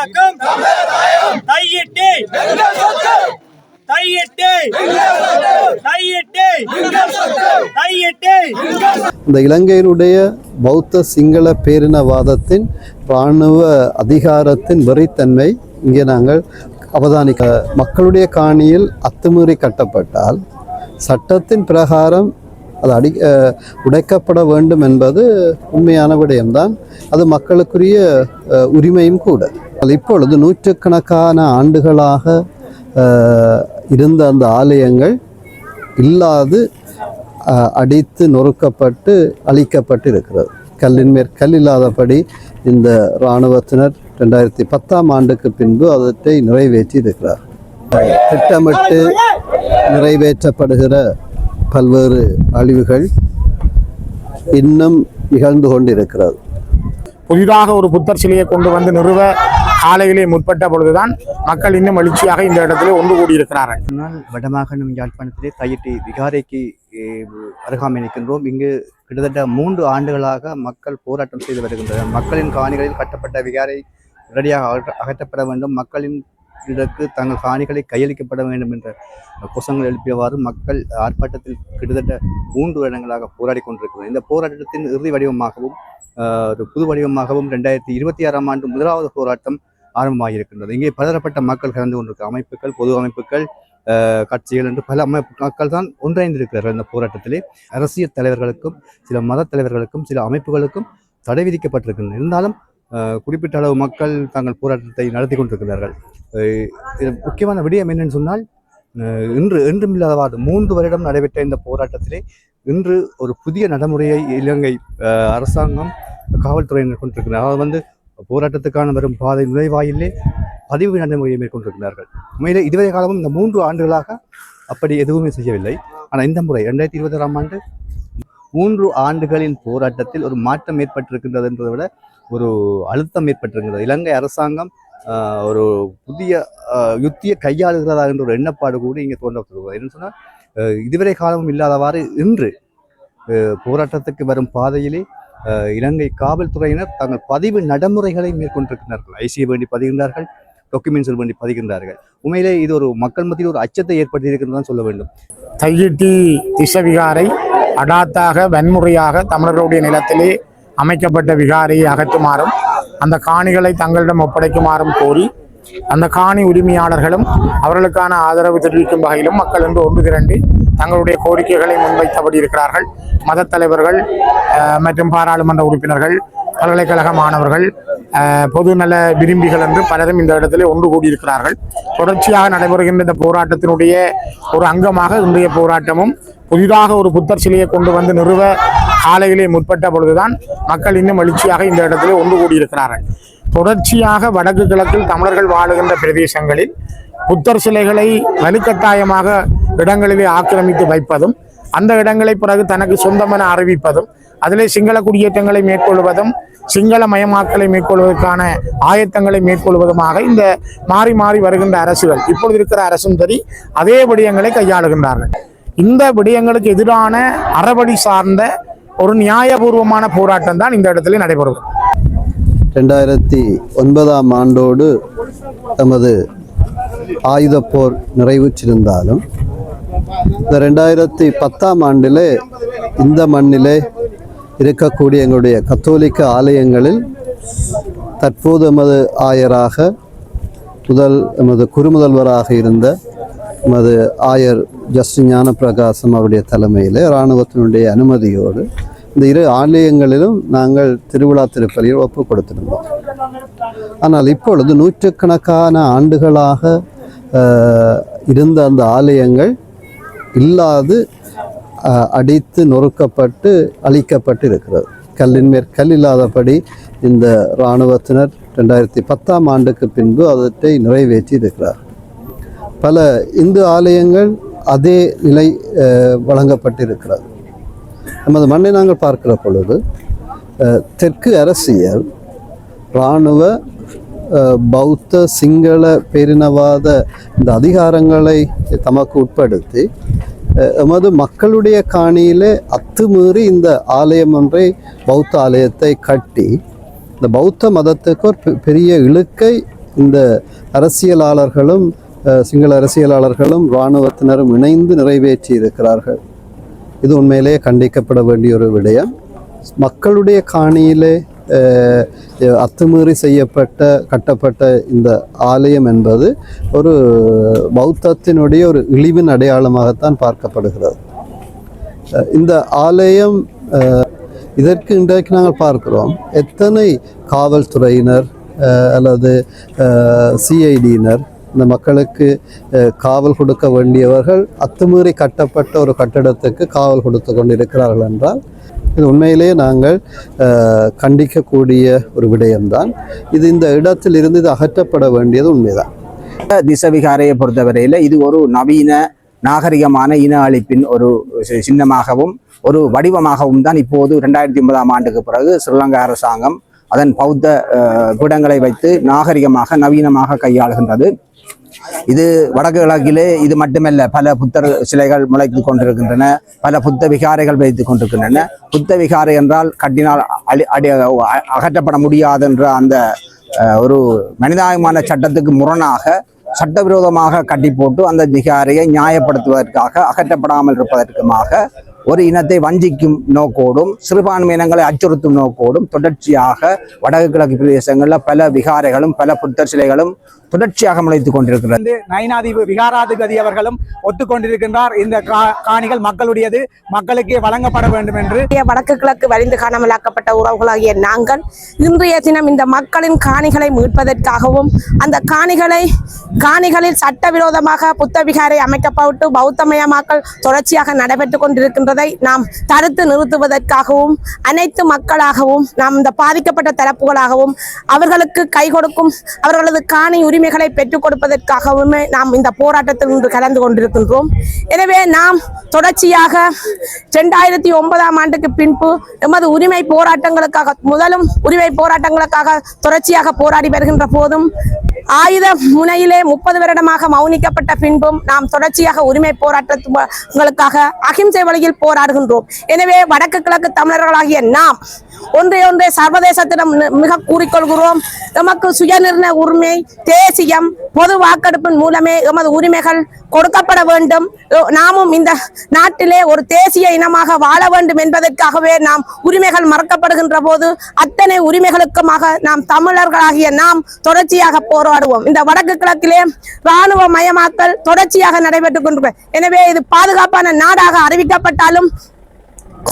வணக்கம். தையிட்டு இந்த இலங்கையினுடைய பௌத்த சிங்கள பேரினவாதத்தின் இராணுவ அதிகாரத்தின் வெறித்தன்மை இங்கே நாங்கள் அவதானிக்க. மக்களுடைய காணியில் அத்துமீறி கட்டப்பட்டால் சட்டத்தின் பிரகாரம் அது உடைக்கப்பட வேண்டும் என்பது உண்மையான விடயம்தான். அது மக்களுக்குரிய உரிமையும் கூட. இப்பொழுது நூற்றுக்கணக்கான ஆண்டுகளாக இருந்த அந்த ஆலயங்கள் இல்லாது அடித்து நொறுக்கப்பட்டு அழிக்கப்பட்டு இருக்கிறது. கல்லின் மேற்கல் இல்லாதபடி இந்த இராணுவத்தினர் 2010ஆம் ஆண்டுக்கு பின்பு அவற்றை நிறைவேற்றி இருக்கிறார். திட்டமிட்டு நிறைவேற்றப்படுகிற பல்வேறு அழிவுகள் இன்னும் நிகழ்ந்து கொண்டிருக்கிறது. புதிதாக ஒரு புத்தர் சிலையை கொண்டு வந்து நிறுவ காலையிலே முற்பட்ட பொழுதுதான் மக்கள் இன்னும் எழுச்சியாக இந்த இடத்திலே ஒன்று கூடியிருக்கிறார்கள். வடமாகாணம் யாழ்ப்பாணத்திலே தையிட்டி விகாரைக்கு அருகாமை நிற்கின்றோம். இங்கு கிட்டத்தட்ட 3 ஆண்டுகளாக மக்கள் போராட்டம் செய்து வருகின்றனர். மக்களின் காணிகளில் கட்டப்பட்ட விகாரை உடனடியாக அகற்றப்பட வேண்டும், மக்களின் இதற்கு தங்கள் காணிகளை கையளிக்கப்பட வேண்டும் என்ற கோஷங்கள் எழுப்பியவாறு மக்கள் ஆர்ப்பாட்டத்தில் கிட்டத்தட்ட 3 வருடங்களாக போராடி கொண்டிருக்கிறது. இந்த போராட்டத்தின் இறுதி வடிவமாகவும் ஒரு புது வடிவமாகவும் 2026ஆம் ஆண்டு முதலாவது போராட்டம் ஆரம்பமாகியிருக்கின்றது. இங்கே பலதரப்பட்ட மக்கள் கலந்து கொண்டிருக்கிற அமைப்புகள், பொது அமைப்புகள், கட்சிகள் என்று பல மக்கள் தான் ஒன்றிணைந்திருக்கிறார்கள். இந்த போராட்டத்திலே அரசியல் தலைவர்களுக்கும் சில மத தலைவர்களுக்கும் சில அமைப்புகளுக்கும் தடை விதிக்கப்பட்டிருக்கின்றன. இருந்தாலும் குறிப்பிட்ட அளவு மக்கள் தங்கள் போராட்டத்தை நடத்தி கொண்டிருக்கிறார்கள். முக்கியமான விடயம் என்னன்னு சொன்னால், என்றுமில்லாதவாறு 3 வருடம் நடைபெற்ற இந்த போராட்டத்திலே இன்று ஒரு புதிய நடைமுறையை இலங்கை அரசாங்கம் காவல்துறையினர் கொண்டிருக்கிறார். அதாவது போராட்டத்துக்கான வரும் பாதை நுழைவாயிலே பதிவு நடைமுறையை மேற்கொண்டிருக்கிறார்கள். உண்மையிலே இதுவரை காலமும் இந்த 3 ஆண்டுகளாக அப்படி எதுவுமே செய்யவில்லை. ஆனால் இந்த முறை 2026ஆம் ஆண்டு 3 ஆண்டுகளின் போராட்டத்தில் ஒரு மாற்றம் ஏற்பட்டிருக்கின்றது என்பதை விட ஒரு அழுத்தம் ஏற்பட்டிருக்கிறது. இலங்கை அரசாங்கம் ஒரு புதிய யுத்தியை கையாளுகிறதா என்ற ஒரு எண்ணப்பாடு கூட இங்கே தோன்றப்படுகிறது. என்னன்னு சொன்னால், இதுவரை காலமும் இல்லாதவாறு இன்று போராட்டத்துக்கு வரும் பாதையிலே இலங்கை காவல்துறையினர் தங்கள் பதிவு நடைமுறைகளை மேற்கொண்டிருக்கிறார்கள். ஐசியை வேண்டி பதிகின்றார்கள், டாக்குமெண்ட்ஸில் வேண்டி பதிகின்றார்கள். உண்மையிலே இது ஒரு மக்கள் மத்தியில் ஒரு அச்சத்தை ஏற்படுத்தி இருக்கிறது சொல்ல வேண்டும். தையிட்டி திசவிகாரை அடாத்தாக வன்முறையாக தமிழர்களுடைய நிலத்திலே அமைக்கப்பட்ட விகாரையை அகற்றுமாறும் அந்த காணிகளை தங்களிடம் ஒப்படைக்குமாறும் கோரி அந்த காணி உரிமையாளர்களும் அவர்களுக்கான ஆதரவு தெரிவிக்கும் வகையிலும் மக்கள் என்று ஒன்று திரண்டு தங்களுடைய கோரிக்கைகளை முன்வைத்தபடி இருக்கிறார்கள். மத தலைவர்கள் மற்றும் பாராளுமன்ற உறுப்பினர்கள், பல்கலைக்கழக மாணவர்கள், பொதுநல விரும்பிகள் என்று பலரும் இந்த இடத்திலே ஒன்று கூடியிருக்கிறார்கள். தொடர்ச்சியாக நடைபெறுகின்ற இந்த போராட்டத்தினுடைய ஒரு அங்கமாக இன்றைய போராட்டமும் புதிதாக ஒரு புத்தர் சிலையை கொண்டு வந்து நிறுவ காலையிலே முற்பட்ட பொழுதுதான் மக்கள் இன்னும் எழுச்சியாக இந்த இடத்திலே ஒன்று கூடியிருக்கிறார்கள். தொடர்ச்சியாக வடக்கு கிழக்கில் தமிழர்கள் வாழுகின்ற பிரதேசங்களில் புத்தர் சிலைகளை வலுக்கட்டாயமாக இடங்களிலே ஆக்கிரமித்து வைப்பதும், அந்த இடங்களை பிறகு தனக்கு சொந்தமென அறிவிப்பதும், அதிலே சிங்கள குடியேற்றங்களை மேற்கொள்வதும், சிங்கள மயமாக்கலை மேற்கொள்வதற்கான ஆயத்தங்களை மேற்கொள்வதுமாக இந்த மாறி மாறி வருகின்ற அரசுகள், இப்பொழுது இருக்கிற அரசும் சரி, அதே விடயங்களை கையாளுகின்றார்கள். இந்த விடயங்களுக்கு எதிரான அறவழி சார்ந்த ஒரு நியாயபூர்வமான போராட்டம் தான் இந்த இடத்துல நடைபெறும். 2009ஆம் ஆண்டோடு தமது ஆயுதப்போர் நிறைவுற்றிருந்தாலும் இந்த 2010ஆம் ஆண்டிலே இந்த மண்ணிலே இருக்கக்கூடிய எங்களுடைய கத்தோலிக்க ஆலயங்களில் தற்போது எமது ஆயராக எமது குறுமுதல்வராக இருந்த எமது ஆயர் ஜஸ்டின் ஞானப்பிரகாசம் அவருடைய தலைமையில் இராணுவத்தினுடைய அனுமதியோடு இந்த 2 ஆலயங்களிலும் நாங்கள் திருவிழா திருப்பலியில் ஒப்பு கொடுத்திருந்தோம். ஆனால் இப்பொழுது நூற்றுக்கணக்கான ஆண்டுகளாக இருந்த அந்த ஆலயங்கள் இல்லாது அடித்து நொறுக்கப்பட்டு அழிக்கப்பட்டு இருக்கிறது. கல்லின் மேற்கல் இல்லாதபடி இந்த இராணுவத்தினர் 2010ஆம் ஆண்டுக்கு பின்பு அவற்றை நிறைவேற்றி இருக்கிறார். பல இந்து ஆலயங்கள் அதே நிலை வழங்கப்பட்டிருக்கிறது. நமது மண்ணை நாங்கள் பார்க்கிற பொழுது தெற்கு அரசியல் இராணுவ பௌத்த சிங்கள பேரினவாத இந்த அதிகாரங்களை தமக்கு உட்படுத்தி எமது மக்களுடைய காணியிலே அத்துமீறி இந்த ஆலயம் ஒன்றை பௌத்த ஆலயத்தை கட்டி இந்த பௌத்த மதத்துக்கு ஒரு பெரிய இழுக்கை இந்த அரசியலாளர்களும் சிங்கள அரசியலாளர்களும் இராணுவத்தினரும் இணைந்து நிறைவேற்றி இருக்கிறார்கள். இது உண்மையிலேயே கண்டிக்கப்பட வேண்டிய ஒரு விடயம். மக்களுடைய காணியிலே அத்துமீறி கட்டப்பட்ட இந்த ஆலயம் என்பது ஒரு பௌத்தத்தினுடைய ஒரு இழிவின் அடையாளமாகத்தான் பார்க்கப்படுகிறது. இந்த ஆலயம் இதற்கு இன்றைக்கு நாங்கள் பார்க்கிறோம் எத்தனை காவல்துறையினர் அல்லது சிஐடியினர் இந்த மக்களுக்கு காவல் கொடுக்க வேண்டியவர்கள் அத்துமீறி கட்டப்பட்ட ஒரு கட்டிடத்துக்கு காவல் கொடுத்து கொண்டிருக்கிறார்கள் என்றால் இது உண்மையிலேயே நாங்கள் கண்டிக்கக்கூடிய ஒரு விடயம்தான். இது இந்த இடத்தில் இருந்து இது அகற்றப்பட வேண்டியது உண்மைதான். திசவிகாரையை பொறுத்தவரையில் இது ஒரு நவீன நாகரிகமான இன அழிப்பின் ஒரு சின்னமாகவும் ஒரு வடிவமாகவும் தான் இப்போது 2009ஆம் ஆண்டுக்கு பிறகு ஸ்ரீலங்கா அரசாங்கம் அதன் பௌத்த பீடங்களை வைத்து நாகரிகமாக நவீனமாக கையாளுகின்றது. இது வடக்கு கிழக்கிலே இது மட்டுமல்ல, பல புத்தர் சிலைகள் முளைத்து கொண்டிருக்கின்றன, பல புத்த விகாரைகள் வைத்து கொண்டிருக்கின்றன. புத்த விகாரை என்றால் கட்டினால் அகற்றப்பட முடியாது என்ற அந்த ஒரு மனிதாபிமான சட்டத்துக்கு முரணாக சட்டவிரோதமாக கட்டி போட்டு அந்த விகாரையை நியாயப்படுத்துவதற்காக அகற்றப்படாமல் இருப்பதற்குமாக ஒரு இனத்தை வஞ்சிக்கும் நோக்கோடும் சிறுபான்மையினங்களை அச்சுறுத்தும் நோக்கோடும் தொடர்ச்சியாக வடக்கு கிழக்கு பிரதேசங்களில் பல விகாரைகளும் பல புத்தர் சிலைகளும் தொடர்ச்சியாக முளைத்துக் கொண்டிருக்கிறது. நயினாதீவு விகாராதிபதி அவர்களும் ஒத்துக்கொண்டிருக்கின்றார். இந்த காணிகள் மக்களுடையது, மக்களுக்கே வழங்கப்பட வேண்டும் என்று. வடக்கு கிழக்கு வலிந்து காணாமலாக்கப்பட்ட உறவுகளாகிய நாங்கள் இன்றைய தினம் இந்த மக்களின் காணிகளை மீட்பதற்காகவும் அந்த காணிகளில் சட்டவிரோதமாக புத்த விகாரை அமைக்கப்பட்டு பௌத்தமயமாக்கல் தொடர்ச்சியாக நடைபெற்றுக் கொண்டிருக்கின்றதை நாம் தடுத்து நிறுத்துவதற்காகவும் அனைத்து மக்களாகவும் நாம் இந்த பாதிக்கப்பட்ட தரப்புகளாகவும் அவர்களுக்கு கை கொடுக்கும் அவர்களது காணி உரிமைகளை பெற்றுக் கொடுப்பதற்காகவுமே நாம் இந்த போராட்டத்தில் இன்று கலந்து கொண்டிருக்கின்றோம். எனவே நாம் தொடர்ச்சியாக 2009ஆம் ஆண்டுக்கு பின்பு எமது உரிமை போராட்டங்களுக்காக உரிமை போராட்டங்களுக்காக தொடர்ச்சியாக போராடி வருகின்ற போதும் ஆயுத முனையிலே 30 வருடமாக மௌனிக்கப்பட்ட பின்பும் நாம் தொடர்ச்சியாக உரிமை போராட்டங்களுக்காக அகிம்சை வழியில் போராடுகின்றோம். எனவே வடக்கு கிழக்கு தமிழர்களாகிய நாம் ஒன்றை சர்வதேசத்திடம் மிக கூறிக்கொள்கிறோம். எமக்கு சுயநிர்ணய உரிமை, தேசியம், பொது வாக்கெடுப்பின் மூலமே எமது உரிமைகள் கொடுக்கப்பட வேண்டும். நாமும் இந்த நாட்டிலே ஒரு தேசிய இனமாக வாழ வேண்டும் என்பதற்காகவே நாம் உரிமைகள் மறக்கப்படுகின்ற போது அத்தனை உரிமைகளுக்குமாக நாம் தமிழர்களாகிய நாம் தொடர்ச்சியாக போராடுவோம். இந்த வடக்கு கிழக்கிலே இராணுவ மயமாக்கல் தொடர்ச்சியாக நடைபெற்றுக் கொண்டிருக்கிறது. எனவே இது பாதுகாப்பான நாடாக அறிவிக்கப்பட்டாலும்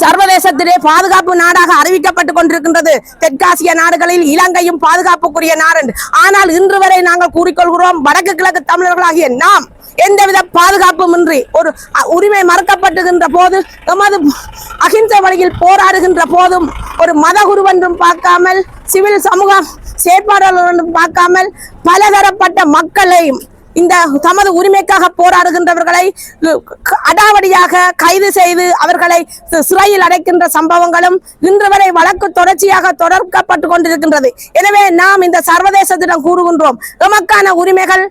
சர்வதேசத்திலே பாதுகாப்பு நாடாக அறிவிக்கப்பட்டுக் கொண்டிருக்கின்றது. தெற்காசிய நாடுகளில் இலங்கையும் பாதுகாப்புக்குரிய நாடு. ஆனால் இன்று வரை நாங்கள் கூறிக்கொள்கிறோம், வடக்கு கிழக்கு தமிழர்களாகிய நாம் எந்தவித பாதுகாப்பும் இன்றி ஒரு உரிமை மறுக்கப்படுகின்ற போது எமது அகிம்சை வழியில் போராடுகின்ற போதும் ஒரு மத குருவென்றும் பார்க்காமல் சிவில் சமூக செயற்பாடுகள் என்றும் பார்க்காமல் பலதரப்பட்ட மக்களையும் இந்த தமது உரிமைக்காக போராடுகின்றவர்களை அடாவடியாக கைது செய்து அவர்களை சிறையில் அடைக்கின்ற சம்பவங்களும் இன்று வரை வழக்கு தொடர்ச்சியாக தொடர்க்கப்பட்டு கொண்டிருக்கின்றது. எனவே நாம் இந்த சர்வதேசத்திடம் கூறுகின்றோம், எமக்கான உரிமைகள்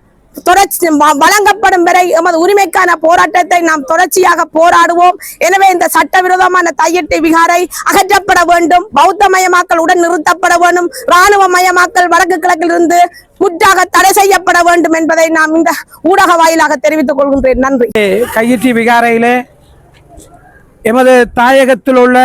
தொடர்ச்சி வழங்கப்படும் வரை எமது உரிமைக்கான போராட்டத்தை நாம் தொடர்ச்சியாக போராடுவோம். எனவே இந்த சட்டவிரோதமான தையிட்டு விகாரை அகற்றப்பட வேண்டும், பௌத்தமயமாக்கல் உடன் நிறுத்தப்பட வேண்டும், இராணுவ மயமாக்கல் வடக்கு கிழக்கிலிருந்து முற்றாக தடை செய்யப்பட வேண்டும் என்பதை நாம் இந்த ஊடக வாயிலாக தெரிவித்துக் கொள்கின்றேன். நன்றி. கையிட்டி விகாரையிலே எமது தாயகத்தில் உள்ள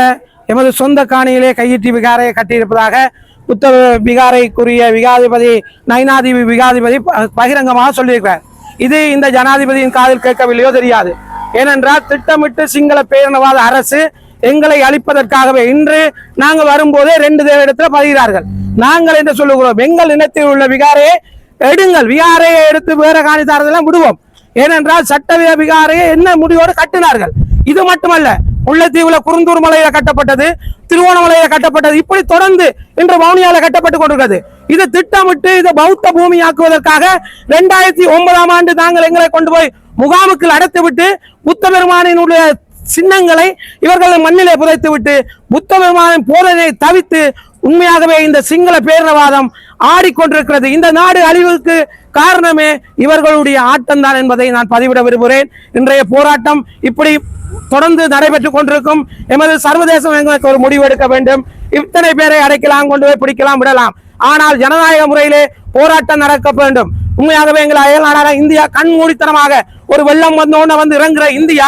எமது சொந்த காணியிலே கையிட்டி விகாரையை கட்டியிருப்பதாக புத்த விகாரைக்குரிய விகாதிபதி நயினாதீவு விகாதிபதி பகிரங்கமாக சொல்லியிருக்கிறார். இது இந்த ஜனாதிபதியின் காதில் கேட்கவில்லையோ தெரியாது. ஏனென்றால் திட்டமிட்டு சிங்கள பேரினவாத அரசு எங்களை அழிப்பதற்காகவே இன்று நாங்கள் வரும்போதே 2 இடத்துல பதிகிறார்கள். நாங்கள் என்று சொல்லுகிறோம், எங்கள் இனத்தில் உள்ள விகாரையை எடுங்கள், விகாரையை எடுத்து வேற காணித்தாரதெல்லாம் விடுவோம். ஏனென்றால் சட்டவித விகாரையை என்ன முடிவோடு கட்டினார்கள். இது மட்டுமல்ல, முல்லைத்தீவுல குருந்தூர் மலையில கட்டப்பட்டது, திருவோணமலையில கட்டப்பட்டது, இப்படி தொடர்ந்து இன்று வவுனியால கட்டப்பட்டு கொண்டிருக்கிறது. இது திட்டமிட்டு இதை பௌத்த பூமியாக்குவதற்காக 2009ஆம் ஆண்டு நாங்கள் எங்களை கொண்டு போய் முகாமுக்கு அடைத்துவிட்டு புத்த பெருமானினுடைய சின்னங்களை இவர்கள் மண்ணிலே புதைத்து விட்டு புத்த பெருமானின் போதனை தவித்து உண்மையாகவே இந்த சிங்கள பேரினவாதம் ஆடிக்கொண்டிருக்கிறது. இந்த நாடு அழிவுக்கு காரணமே இவர்களுடைய ஆட்டம் தான் என்பதை நான் பதிவிட விரும்புகிறேன். இன்றைய போராட்டம் இப்படி தொடர்ந்து நடைபெற்றுக் கொண்டிருக்கும். எமது சர்வதேசம் எங்களுக்கு ஒரு முடிவு எடுக்க வேண்டும். இத்தனை பேரை அடைக்கலாம், கொண்டு போய் பிடிக்கலாம், விடலாம். ஆனால் ஜனநாயக முறையிலே போராட்டம் நடக்க வேண்டும். உண்மையாகவே எங்கள் அயல் நாடான இந்தியா கண்மூடித்தனமாக ஒரு வெள்ளம் வந்து இறங்குற இந்தியா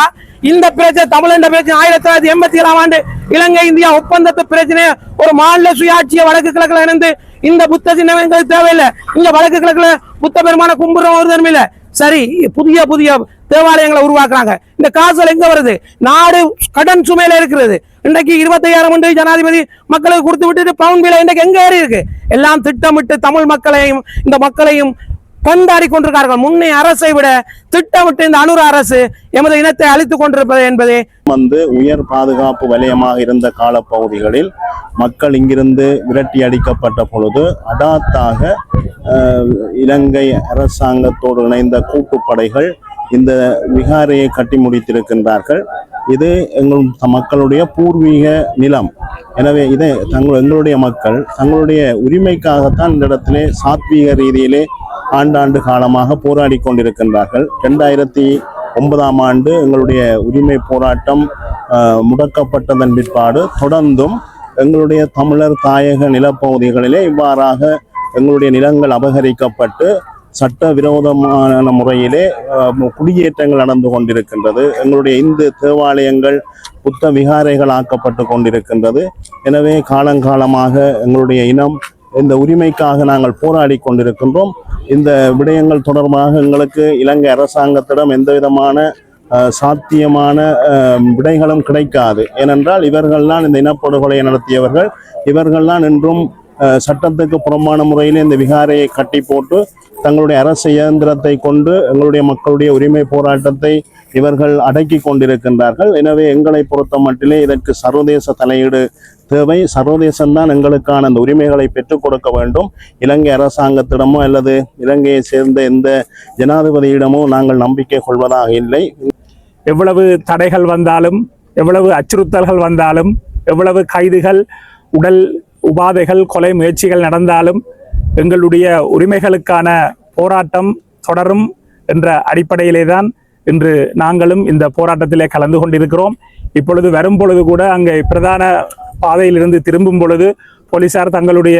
இந்த பிரச்சனை தமிழ் என்ற பிரச்சனை 1987 ஆண்டு இலங்கை இந்தியா ஒப்பந்தத்து பிரச்சனை ஒரு மாநில சுயாட்சிய வடக்கு கிழக்குல இணைந்து இந்த புத்த சின்னம் எங்களுக்கு தேவையில்லை. இங்க வடக்கு கிழக்குல புத்த பெருமான கும்புறம் ஒரு தன்மையில சரி புதிய புதிய தேவாலயங்களை உருவாக்குறாங்க. இந்த காசுகள் எங்க வருது? நாடு கடன் சுமையில இருக்கிறது. இன்றைக்கு 25,000 ஜனாதிபதி மக்களுக்கு கொடுத்து விட்டுட்டு பவுன் விலை இன்றைக்கு எங்க ஏறி இருக்கு? எல்லாம் திட்டமிட்டு தமிழ் மக்களையும் இந்த மக்களையும் கொண்டாடி கொண்டிருக்கிறார்கள். முன்னே அரசை விட திட்டமிட்டு இந்த அனுர அரசு எமது இனத்தை அழித்துக் கொண்டிருப்பது என்பதே உயர் பாதுகாப்பு வலயமாக இருந்த காலப்பகுதிகளில் மக்கள் இங்கிருந்து விரட்டி அடிக்கப்பட்ட பொழுது அடாத்தாக இலங்கை அரசாங்கத்தோடு இணைந்த கூட்டுப்படைகள் இந்த விகாரையை கட்டி முடித்திருக்கின்றார்கள். இது மக்களுடைய பூர்வீக நிலம். எனவே இதை எங்களுடைய மக்கள் தங்களுடைய உரிமைக்காகத்தான் இந்த இடத்திலே சாத்வீக ரீதியிலே ஆண்டாண்டு காலமாக போராடி கொண்டிருக்கின்றார்கள். 2009 ஆண்டு எங்களுடைய உரிமை போராட்டம் முடக்கப்பட்டதன் பிற்பாடு தொடர்ந்தும் எங்களுடைய தமிழர் தாயக நிலப்பகுதிகளிலே இவ்வாறாக எங்களுடைய நிலங்கள் அபகரிக்கப்பட்டு சட்டவிரோதமான முறையிலே குடியேற்றங்கள் நடந்து கொண்டிருக்கின்றது. எங்களுடைய இந்து தேவாலயங்கள் புத்த விகாரைகள் ஆக்கப்பட்டு கொண்டிருக்கின்றது. எனவே காலங்காலமாக எங்களுடைய இனம் இந்த உரிமைக்காக நாங்கள் போராடி கொண்டிருக்கின்றோம். இந்த விடயங்கள் தொடர்பாக எங்களுக்கு இலங்கை அரசாங்கத்திடம் எந்த விதமான சாத்தியமான விடைகளும் கிடைக்காது. ஏனென்றால் இவர்கள்தான் இந்த இனப்படுகொலையை நடத்தியவர்கள். இவர்கள்தான் இன்றும் சட்டத்துக்கு புறம்பான முறையில் இந்த விகாரையை கட்டி போட்டு தங்களுடைய அரசு இயந்திரத்தை கொண்டு எங்களுடைய மக்களுடைய உரிமை போராட்டத்தை இவர்கள் அடக்கி கொண்டிருக்கின்றார்கள். எனவே எங்களை பொறுத்த மட்டிலே இதற்கு சர்வதேச தலையீடு தேவை. சர்வதேசம்தான் எங்களுக்கான அந்த உரிமைகளை பெற்றுக் கொடுக்க வேண்டும். இலங்கை அரசாங்கத்திடமோ அல்லது இலங்கையை சேர்ந்த எந்த ஜனாதிபதியிடமோ நாங்கள் நம்பிக்கை கொள்வதாக இல்லை. எவ்வளவு தடைகள் வந்தாலும், எவ்வளவு அச்சுறுத்தல்கள் வந்தாலும், எவ்வளவு கைதுகள், உடல் உபாதைகள், கொலை முயற்சிகள் நடந்தாலும் எங்களுடைய உரிமைகளுக்கான போராட்டம் தொடரும் என்ற அடிப்படையிலே தான் இன்று நாங்களும் இந்த போராட்டத்திலே கலந்து கொண்டிருக்கிறோம். இப்பொழுது வரும் பொழுது கூட அங்கே பிரதான பாதையிலிருந்து திரும்பும் பொழுது போலீசார் தங்களுடைய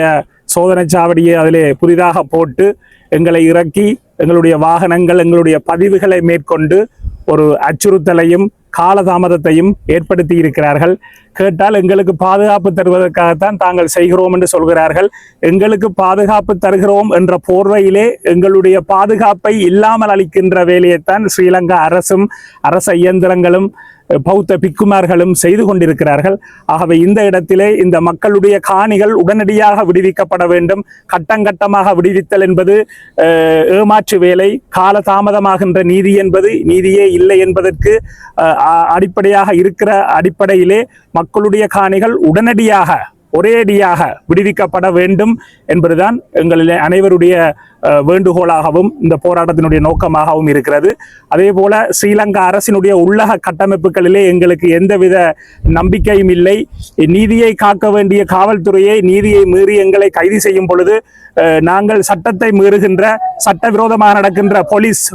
சோதனை சாவடியை அதிலே புதிதாக போட்டு எங்களை இறக்கி எங்களுடைய வாகனங்கள் எங்களுடைய பதிவுகளை மேற்கொண்டு ஒரு அச்சுறுத்தலையும் காலதாமதத்தையும் ஏற்படுத்தி இருக்கிறார்கள். கேட்டால் எங்களுக்கு பாதுகாப்பு தருவதற்காகத்தான் தாங்கள் செய்கிறோம் என்று சொல்கிறார்கள். எங்களுக்கு பாதுகாப்பு தருகிறோம் என்ற போர்வையிலே எங்களுடைய பாதுகாப்பை இல்லாமல் அளிக்கின்ற வேலையைத்தான் ஸ்ரீலங்கா அரசும் அரச இயந்திரங்களும் பௌத்த பிக்குமார்களும் செய்து கொண்டிருக்கிறார்கள். ஆகவே இந்த இடத்திலே இந்த மக்களுடைய காணிகள் உடனடியாக விடுவிக்கப்பட வேண்டும். கட்டங்கட்டமாக விடுவித்தல் என்பது ஏமாற்று வேலை. காலதாமதமாகின்ற நீதி என்பது நீதியே இல்லை என்பதற்கு அடிப்படையாக இருக்கிற அடிப்படையிலே மக்களுடைய காணிகள் உடனடியாக ஒரேடியாக விடுவிக்கப்பட வேண்டும் என்பதுதான் எங்களிலே அனைவருடைய வேண்டுகோளாகவும் இந்த போராட்டத்தினுடைய நோக்கமாகவும் இருக்கிறது. அதே போல ஸ்ரீலங்கா அரசினுடைய உள்ளக கட்டமைப்புகளிலே எங்களுக்கு எந்தவித நம்பிக்கையும் இல்லை. நீதியை காக்க வேண்டிய காவல்துறையை நீதியை மீறி எங்களை கைது செய்யும் பொழுது நாங்கள் சட்டத்தை மீறுகின்ற சட்டவிரோதமாக நடக்கின்ற போலீஸ்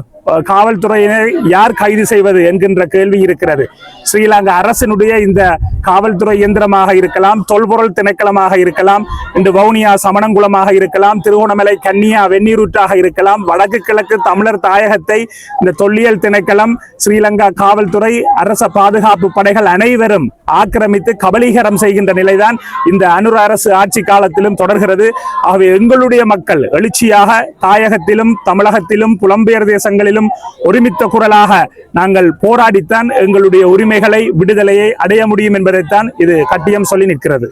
காவல்துறையினை யார் கைது செய்வது என்கின்ற கேள்வி இருக்கிறது. ஸ்ரீலங்கா அரசினுடைய இந்த காவல்துறை இயந்திரமாக இருக்கலாம், தொல்பொருள் திணைக்களமாக இருக்கலாம், இந்த வவுனியா சமணங்குளமாக இருக்கலாம், திருகோணமலை கன்னியா வெந்நீரூற்றாக இருக்கலாம், வடக்கு கிழக்கு தமிழர் தாயகத்தை இந்த தொல்லியல் திணைக்களம், ஸ்ரீலங்கா காவல்துறை, அரச பாதுகாப்பு படைகள் அனைவரும் ஆக்கிரமித்து கபலீகரம் செய்கின்ற நிலைதான் இந்த அனுர அரசு ஆட்சி காலத்திலும் தொடர்கிறது. ஆகவே எங்களுடைய மக்கள் எழுச்சியாக தாயகத்திலும் தமிழகத்திலும் புலம்பெயர் தேசங்களிலும் ஒருமித்த குரலாக நாங்கள் போராடித்தான் எங்களுடைய உரிமைகளை விடுதலையை அடைய முடியும் என்பதைத்தான் இது கட்டியம் சொல்லி நிற்கிறது.